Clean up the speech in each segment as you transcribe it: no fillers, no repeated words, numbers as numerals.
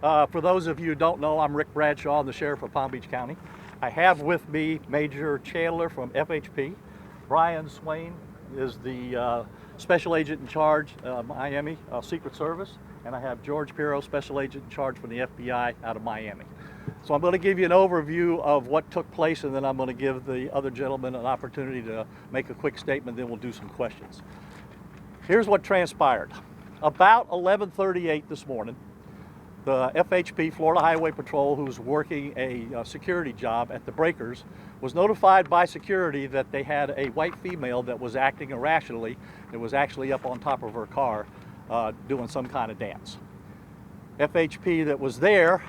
For those of you who don't know, I'm Rick Bradshaw, I'm the Sheriff of Palm Beach County. I have with me Major Chandler from FHP. Brian Swain is the Special Agent in charge, Miami Secret Service. And I have George Pirro, Special Agent in charge from the FBI out of Miami. So I'm going to give you an overview of what took place, and then I'm going to give the other gentleman an opportunity to make a quick statement, then we'll do some questions. Here's what transpired. About 11:38 this morning, the FHP, Florida Highway Patrol, who's working a security job at the breakers, was notified by security that they had a white female that was acting irrationally. It was actually up on top of her car doing some kind of dance. FHP that was there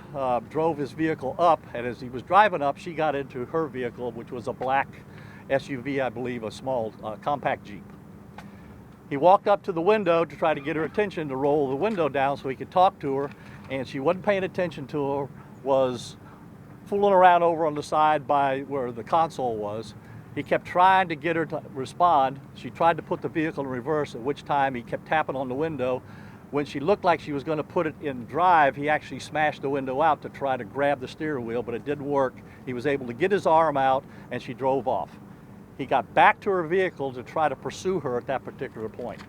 drove his vehicle up, and as he was driving up, she got into her vehicle, which was a black SUV, I believe, a small compact Jeep. He walked up to the window to try to get her attention to roll the window down so he could talk to her, and she wasn't paying attention to her, was fooling around over on the side by where the console was. He kept trying to get her to respond. She tried to put the vehicle in reverse, at which time he kept tapping on the window. When she looked like she was going to put it in drive, he actually smashed the window out to try to grab the steering wheel, but it didn't work. He was able to get his arm out, and she drove off. He got back to her vehicle to try to pursue her at that particular point.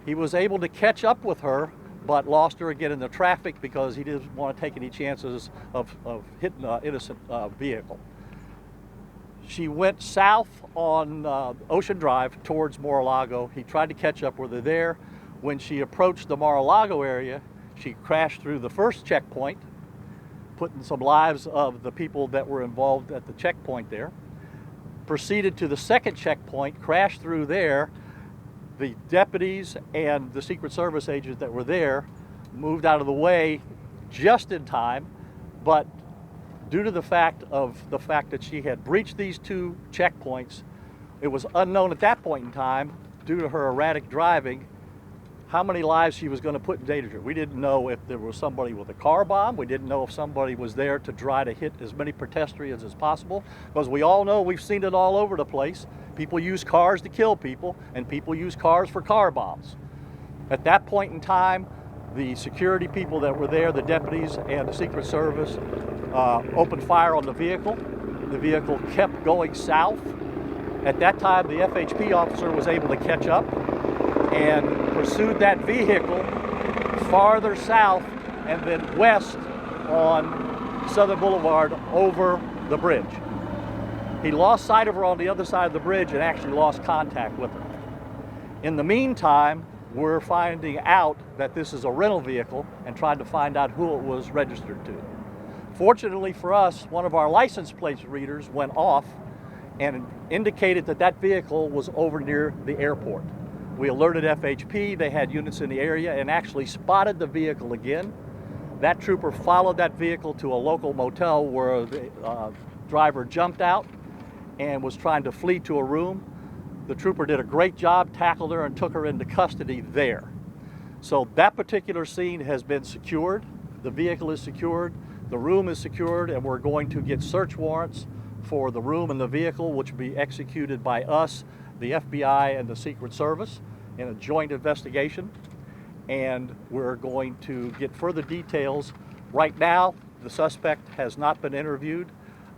He was able to catch up with her, but lost her again in the traffic because he didn't want to take any chances of hitting an innocent vehicle. She went south on Ocean Drive towards Mar-A-Lago. He tried to catch up with her there. When she approached the Mar-A-Lago area, she crashed through the first checkpoint, putting some lives of the people that were involved at the checkpoint there. Proceeded to the second checkpoint, crashed through there. The deputies and the Secret Service agents that were there moved out of the way just in time, but due to the fact that she had breached these two checkpoints, it was unknown at that point in time, due to her erratic driving, how many lives she was going to put in danger. We didn't know if there was somebody with a car bomb. We didn't know if somebody was there to try to hit as many pedestrians as possible, because we all know, we've seen it all over the place. People use cars to kill people, and people use cars for car bombs. At that point in time, the security people that were there, the deputies and the Secret Service, opened fire on the vehicle. The vehicle kept going south. At that time, the FHP officer was able to catch up and pursued that vehicle farther south and then west on Southern Boulevard over the bridge. He lost sight of her on the other side of the bridge and actually lost contact with her. In the meantime, we're finding out that this is a rental vehicle and trying to find out who it was registered to. Fortunately for us, one of our license plate readers went off and indicated that that vehicle was over near the airport. We alerted FHP, they had units in the area, and actually spotted the vehicle again. That trooper followed that vehicle to a local motel where the driver jumped out and was trying to flee to a room. The trooper did a great job, tackled her, and took her into custody there. So that particular scene has been secured. The vehicle is secured, the room is secured, and we're going to get search warrants for the room and the vehicle, which will be executed by us, the FBI, and the Secret Service in a joint investigation. And we're going to get further details. Right now, the suspect has not been interviewed,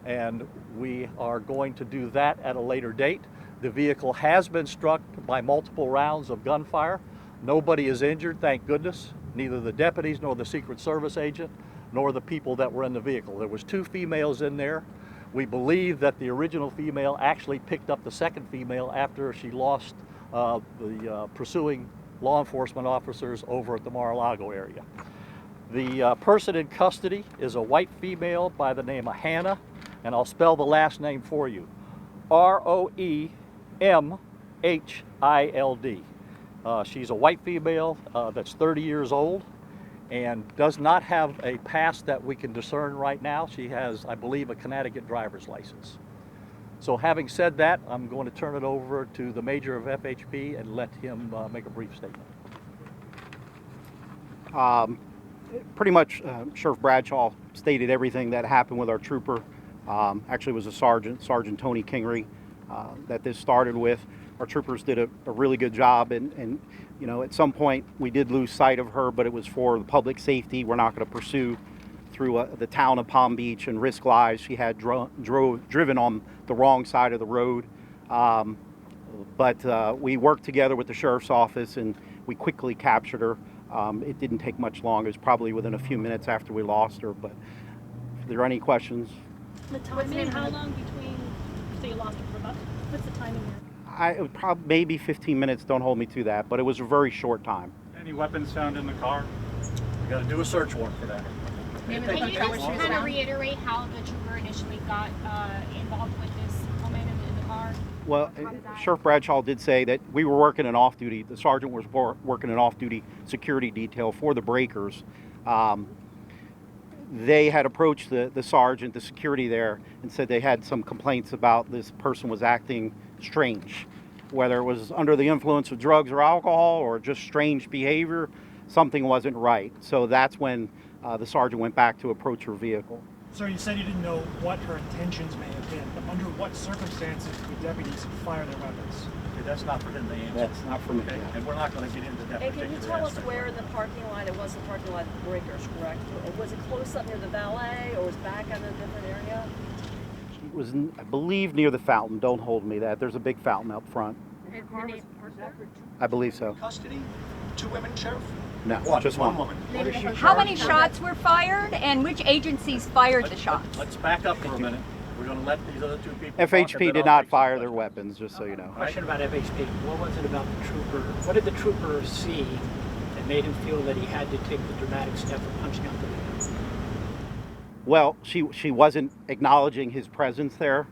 and we are going to do that at a later date. The vehicle has been struck by multiple rounds of gunfire. Nobody is injured, thank goodness. Neither the deputies nor the Secret Service agent nor the people that were in the vehicle. There was two females in there. We believe that the original female actually picked up the second female after she lost the pursuing law enforcement officers over at the Mar-A-Lago area. The person in custody is a white female by the name of Hannah, and I'll spell the last name for you. Roemhild. She's a white female that's 30 years old and does not have a past that we can discern right now. She has, I believe, a Connecticut driver's license. So having said that, I'm going to turn it over to the Major of FHP and let him make a brief statement. Pretty much Sheriff Bradshaw stated everything that happened with our trooper. Actually, it was a Sergeant Tony Kingery that this started with. Our troopers did a really good job, and you know, at some point we did lose sight of her, but it was for the public safety. We're not going to pursue through the town of Palm Beach and risk lives. She had driven on the wrong side of the road. But we worked together with the sheriff's office and we quickly captured her. It didn't take much long. It was probably within a few minutes after we lost her. But if there are any questions? The timing, how long between, so you lost her for about, what's the timing there? It would probably maybe 15 minutes, don't hold me to that, but it was a very short time. Any weapons found in the car? We got to do a search warrant for that. Can you just kind of reiterate how the trooper initially got involved with this woman in the car? Well, Sheriff Bradshaw did say that we were working an off-duty, the sergeant was working an off-duty security detail for the breakers. They had approached the sergeant, the security there, and said they had some complaints about this person was acting strange. Whether it was under the influence of drugs or alcohol or just strange behavior, something wasn't right. So that's when the sergeant went back to approach her vehicle. Sir, you said you didn't know what her intentions may have been, but under what circumstances would deputies fire their weapons? Okay, that's not for him to answer. That's not for me. Okay, and we're not going to get into that And particular can you tell us aspect. where in the parking lot, it was the parking lot breakers, correct? Was it close up near the valet or was back in a different area? It was, I believe, near the fountain. Don't hold me that. There's a big fountain up front. I believe so. Custody? 2 women, Sheriff? No, One. just One one. woman. How many shots were fired and which agencies fired the shots? Let's back up for a minute. We're going to let these other 2 people talk, and FHP then did I'll not take some fire their questions. weapons, just so you know. Question about FHP. What was it about the trooper? What did the trooper see that made him feel that he had to take the dramatic step of punching out the man? Well, she wasn't acknowledging his presence there,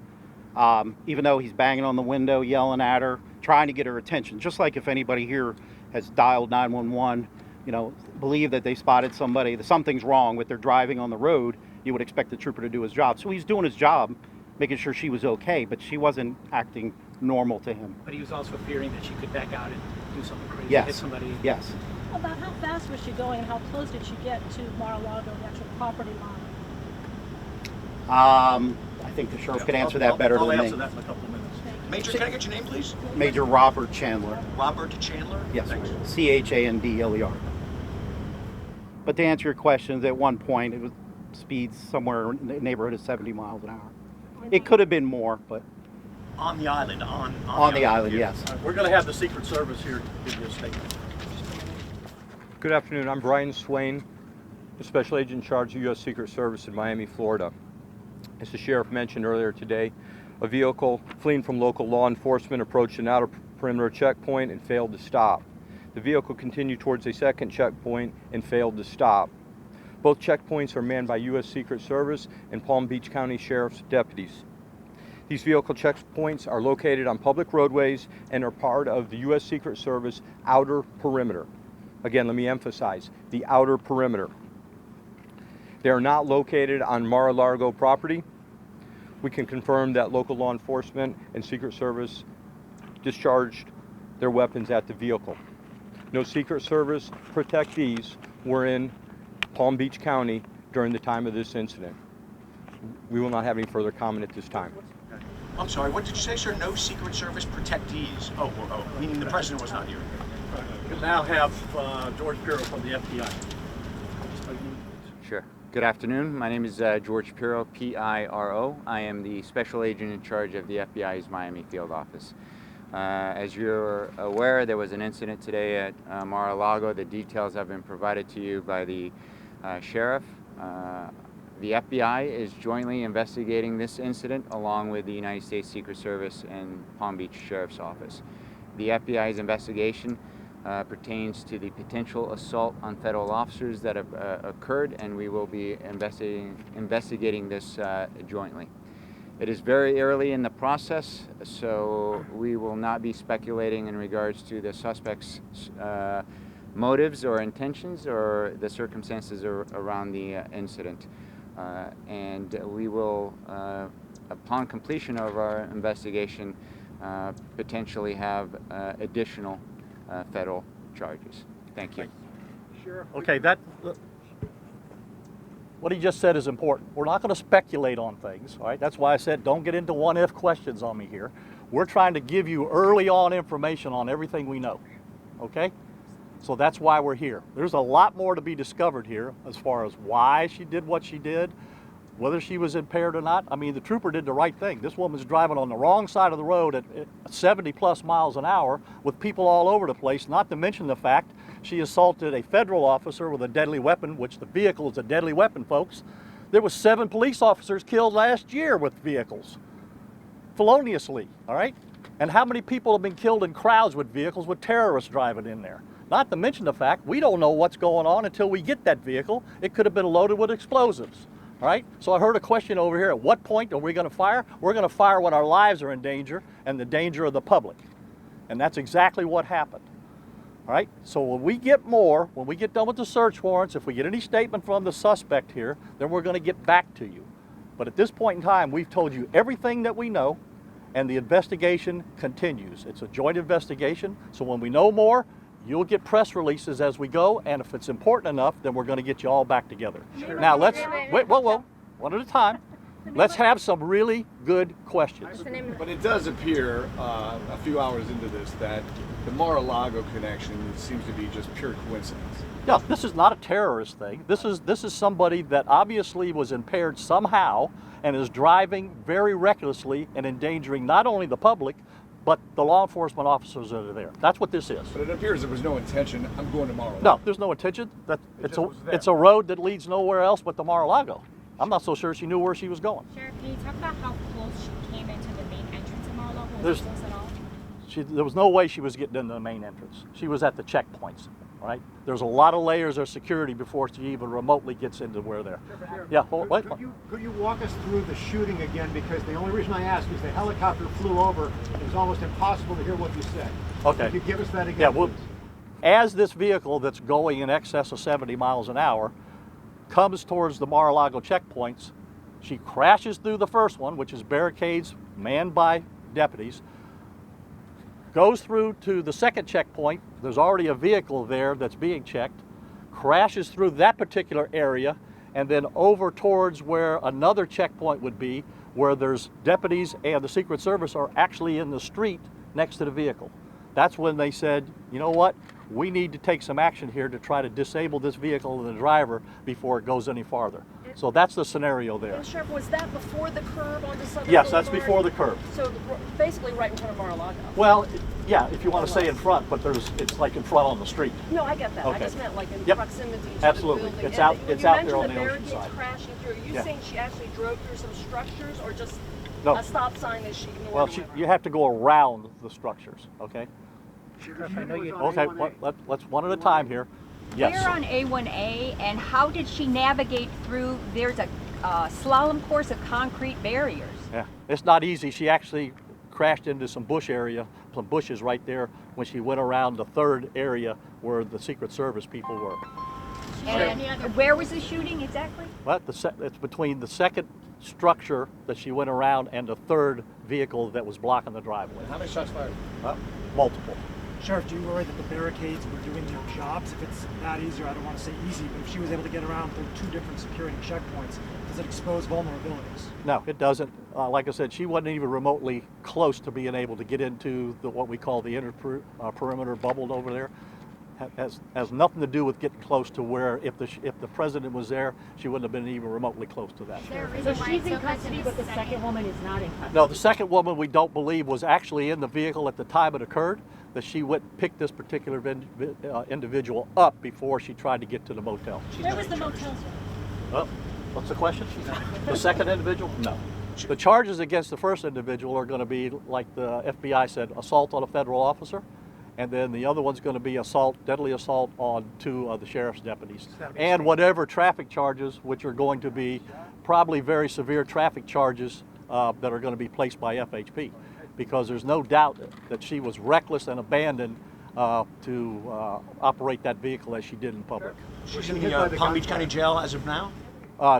even though he's banging on the window, yelling at her, trying to get her attention. Just like if anybody here has dialed 911, you know, believe that they spotted somebody, that something's wrong with their driving on the road, you would expect the trooper to do his job. So he's doing his job, making sure she was okay, but she wasn't acting normal to him. But he was also fearing that she could back out and do something crazy, Yes. hit somebody. Yes. About how fast was she going and how close did she get to Mar-A-Lago, the actual property line? I think the sheriff could answer that better I'll than answer me. that in a couple of minutes. Major, can I get your name, please? Major Robert Chandler. Robert Chandler? Yes, Thanks. Chandler. But to answer your questions, at one point it was speeds somewhere in the neighborhood of 70 miles an hour. It could have been more, but On the island, on the island, yeah. yes. All right, we're going to have the Secret Service here give you a statement. Good afternoon. I'm Brian Swain, the Special Agent in charge of U.S. Secret Service in Miami, Florida. As the sheriff mentioned earlier today, a vehicle fleeing from local law enforcement approached an outer perimeter checkpoint and failed to stop. The vehicle continued towards a second checkpoint and failed to stop. Both checkpoints are manned by U.S. Secret Service and Palm Beach County Sheriff's deputies. These vehicle checkpoints are located on public roadways and are part of the U.S. Secret Service outer perimeter. Again, let me emphasize, the outer perimeter. They are not located on Mar-A-Lago property. We can confirm that local law enforcement and Secret Service discharged their weapons at the vehicle. No Secret Service protectees were in Palm Beach County during the time of this incident. We will not have any further comment at this time. I'm sorry, what did you say, sir? No Secret Service protectees? Oh, meaning the president was not here. We'll now have George Pirro from the FBI. Sure. Good afternoon. My name is George Pirro, P-I-R-O. I am the Special Agent in charge of the FBI's Miami Field Office. As you're aware, there was an incident today at Mar-A-Lago. The details have been provided to you by the sheriff. The FBI is jointly investigating this incident along with the United States Secret Service and Palm Beach Sheriff's Office. The FBI's investigation pertains to the potential assault on federal officers that have occurred, and we will be investigating this jointly. It is very early in the process, so we will not be speculating in regards to the suspect's motives or intentions or the circumstances around the incident. And we will, upon completion of our investigation, potentially have additional federal charges. Thank you. Okay, what he just said is important. We're not going to speculate on things, all right? That's why I said don't get into what-if questions on me here. We're trying to give you early on information on everything we know, okay? So that's why we're here. There's a lot more to be discovered here as far as why she did what she did, whether she was impaired or not. I mean, the trooper did the right thing. This woman's driving on the wrong side of the road at 70 plus miles an hour with people all over the place, not to mention the fact she assaulted a federal officer with a deadly weapon, which the vehicle is a deadly weapon, folks. There was 7 police officers killed last year with vehicles, feloniously, all right? And how many people have been killed in crowds with vehicles with terrorists driving in there? Not to mention the fact we don't know what's going on until we get that vehicle. It could have been loaded with explosives, all right? So I heard a question over here, at what point are we gonna fire? We're gonna fire when our lives are in danger and the danger of the public. And that's exactly what happened, all right? So when we get done with the search warrants, if we get any statement from the suspect here, then we're gonna get back to you. But at this point in time, we've told you everything that we know, and the investigation continues. It's a joint investigation, so when we know more, you'll get press releases as we go, and if it's important enough, then we're going to get you all back together. Now let's, wait, whoa, one at a time. Let's have some really good questions. But it does appear, a few hours into this, that the Mar-A-Lago connection seems to be just pure coincidence. Yeah, this is not a terrorist thing. This is somebody that obviously was impaired somehow and is driving very recklessly and endangering not only the public, but the law enforcement officers that are there. That's what this is. But it appears there was no intention. I'm going to Mar-A-Lago. No, there's no intention. It's a road that leads nowhere else but the Mar-A-Lago. I'm not so sure she knew where she was going. Sheriff, can you talk about how close she came into the main entrance of Mar-A-Lago? Was it close at all? There was no way she was getting into the main entrance. She was at the checkpoints, right? There's a lot of layers of security before she even remotely gets into where they're. Yeah, wait. Could you walk us through the shooting again? Because the only reason I ask is the helicopter flew over. It was almost impossible to hear what you said. Okay. Could you give us that again? Yeah, well, as this vehicle that's going in excess of 70 miles an hour comes towards the Mar-A-Lago checkpoints, she crashes through the first one, which is barricades manned by deputies, goes through to the second checkpoint. There's already a vehicle there that's being checked, crashes through that particular area, and then over towards where another checkpoint would be, where there's deputies and the Secret Service are actually in the street next to the vehicle. That's when they said, you know what, we need to take some action here to try to disable this vehicle and the driver before it goes any farther. So that's the scenario there. And Sheriff, was that before the curb on the Southern Yes, that's Boulevard? before the curb. So basically right in front of Mar-A-Lago. Well, yeah, if you want to say in front, but it's like in front on the street. No, I get that. Okay. I just meant like in Yep. proximity to Absolutely. the building. It's out there on the You ocean mentioned the side. barricades crashing through. Are you Yeah. saying she actually drove through some structures or just No. a stop sign that she ignored? Well, you have to go around the structures, okay? I know you. Okay, let's one at a time here. Yes. We're on A1A, and how did she navigate through? There's a slalom course of concrete barriers. Yeah, it's not easy. She actually crashed into some some bushes right there when she went around the third area where the Secret Service people were. And where was the shooting exactly? But it's between the second structure that she went around and the third vehicle that was blocking the driveway. How many shots fired? Multiple. Sheriff, do you worry that the barricades were doing their jobs? If it's that easy, or I don't want to say easy, but if she was able to get around through 2 different security checkpoints, does it expose vulnerabilities? No, it doesn't. Like I said, she wasn't even remotely close to being able to get into what we call the inner perimeter bubbled over there. Has nothing to do with getting close to where, if the president was there, she wouldn't have been even remotely close to that. So she's in custody, but the second woman is not in custody? No, the second woman we don't believe was actually in the vehicle at the time it occurred, that she went and picked this particular individual up before she tried to get to the motel. Where was the motel? What's the question? The second individual? No. The charges against the first individual are going to be, like the FBI said, assault on a federal officer. And then the other one's going to be deadly assault on 2 of the sheriff's deputies. And whatever traffic charges, which are going to be probably very severe traffic charges that are going to be placed by FHP. Because there's no doubt that she was reckless and abandoned to operate that vehicle as she did in public. She's in the Palm Beach County Jail as of now?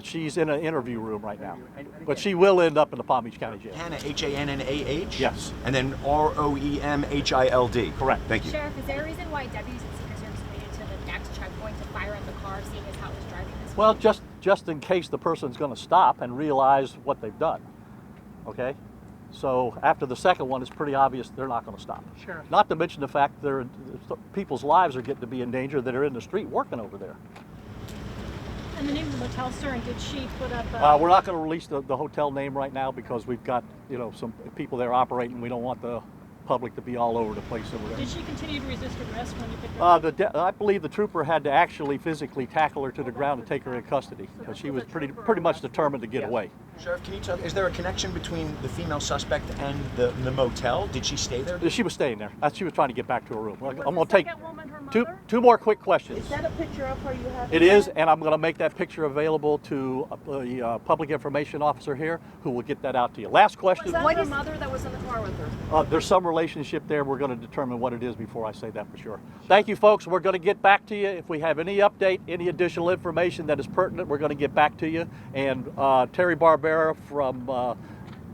She's in an interview room right now. But she will end up in the Palm Beach County Jail. Hannah, H-A-N-N-A-H? Yes. And then R-O-E-M-H-I-L-D. Correct. Thank you. Sheriff, is there a reason why deputies and Secret Service waited to the next checkpoint to fire at the car, seeing as how it was driving this Well, way? just in case the person's going to stop and realize what they've done. Okay? So after the second one, it's pretty obvious they're not going to stop. Sure. Not to mention the fact people's lives are getting to be in danger that are in the street working over there. And the name of the motel, sir, and did she put up? We're not going to release the hotel name right now because we've got some people there operating. We don't want the public to be all over the place over there. Did she continue to resist arrest when you picked her up? I believe the trooper had to actually physically tackle her to the ground and take her in custody because she was pretty much determined to get away. Sheriff, can you tell? Is there a connection between the female suspect and the motel? Did she stay there? She was staying there. She was trying to get back to her room. I'm going to take two more quick questions. Is that a picture of her you have? It is, and I'm going to make that picture available to the public information officer here, who will get that out to you. Last question. Was that her mother that was in the car with her? There's some relationship there. We're going to determine what it is before I say that for sure. Thank you, folks. We're going to get back to you. If we have any update, any additional information that is pertinent, we're going to get back to you. And Terry Barbera from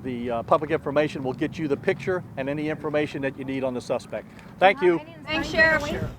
the public information will get you the picture and any information that you need on the suspect. Thank you. Thanks, Sheriff.